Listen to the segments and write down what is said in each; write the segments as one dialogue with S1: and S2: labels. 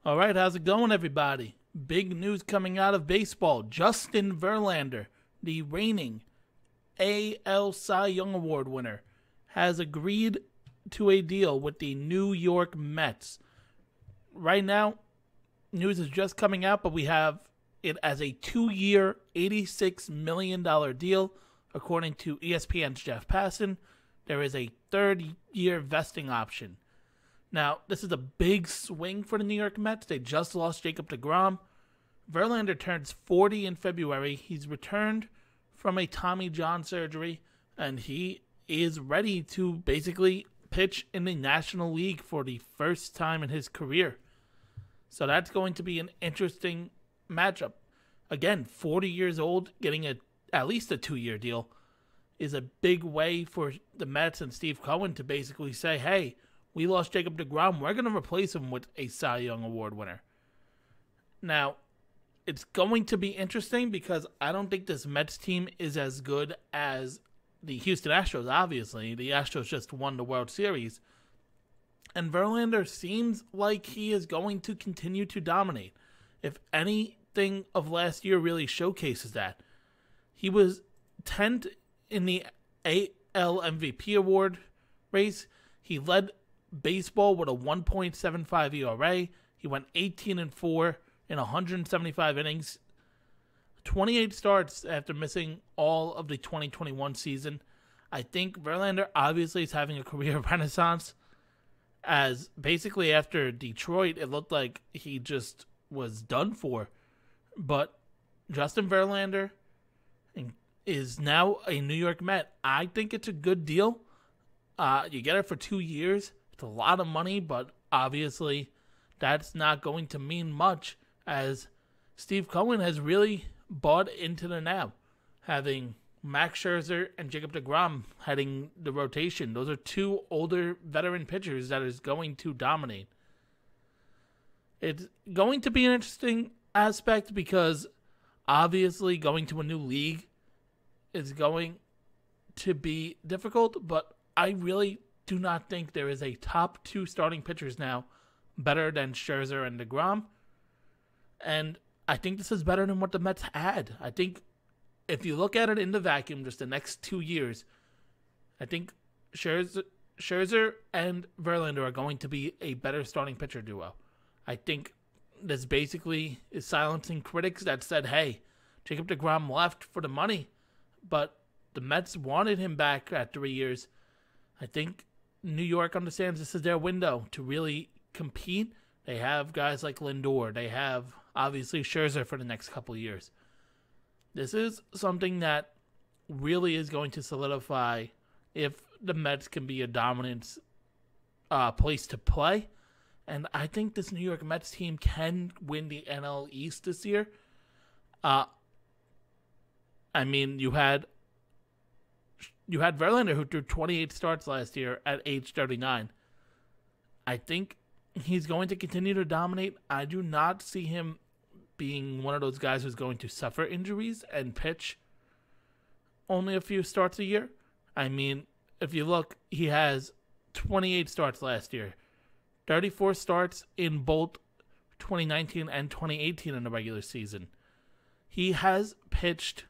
S1: All right, how's it going, everybody? Big news coming out of baseball. Justin Verlander, the reigning AL Cy Young Award winner, has agreed to a deal with the New York Mets. Right now, news is just coming out, but we have it as a 2-year, $86 million deal. According to ESPN's Jeff Passan, there is a third-year vesting option. Now, this is a big swing for the New York Mets. They just lost Jacob deGrom. Verlander turns 40 in February. He's returned from a Tommy John surgery, and he is ready to basically pitch in the National League for the first time in his career. So that's going to be an interesting matchup. Again, 40 years old, getting at least a 2-year deal is a big way for the Mets and Steve Cohen to basically say, hey, we lost Jacob deGrom. We're going to replace him with a Cy Young Award winner. Now, it's going to be interesting because I don't think this Mets team is as good as the Houston Astros, obviously. The Astros just won the World Series. And Verlander seems like he is going to continue to dominate. If anything of last year really showcases that. He was 10th in the AL MVP award race. He led baseball with a 1.75 ERA. He went 18-4 in 175 innings. 28 starts after missing all of the 2021 season. I think Verlander obviously is having a career renaissance, as basically after Detroit, it looked like he just was done for. But Justin Verlander is now a New York Met. I think it's a good deal. You get it for 2 years. It's a lot of money, but obviously that's not going to mean much, as Steve Cohen has really bought into the now, having Max Scherzer and Jacob deGrom heading the rotation. Those are two older veteran pitchers that is going to dominate. It's going to be an interesting aspect because obviously going to a new league is going to be difficult, but I really do not think there is a top 2 starting pitchers now better than Scherzer and deGrom. And I think this is better than what the Mets had. I think if you look at it in the vacuum, just the next 2 years, I think Scherzer and Verlander are going to be a better starting pitcher duo. I think this basically is silencing critics that said, hey, Jacob deGrom left for the money, but the Mets wanted him back at 3 years. I think New York understands this is their window to really compete. They have guys like Lindor. They have, obviously, Scherzer for the next couple of years. This is something that really is going to solidify if the Mets can be a dominant place to play. And I think this New York Mets team can win the NL East this year. I mean, you had Verlander, who threw 28 starts last year at age 39. I think he's going to continue to dominate. I do not see him being one of those guys who's going to suffer injuries and pitch only a few starts a year. I mean, if you look, he has 28 starts last year, 34 starts in both 2019 and 2018 in the regular season. He has pitched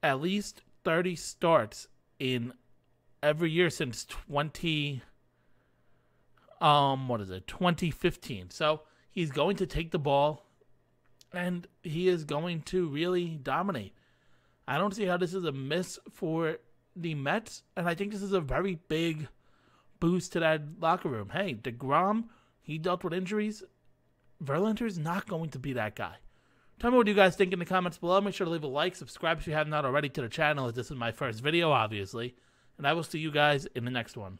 S1: at least 30 starts in every year since 2015. So he's going to take the ball and he is going to really dominate. I don't see how this is a miss for the Mets, and I think this is a very big boost to that locker room. Hey, deGrom, he dealt with injuries. Verlander's not going to be that guy. Tell me what you guys think in the comments below. Make sure to leave a like, subscribe if you have not already to the channel, as this is my first video, obviously. And I will see you guys in the next one.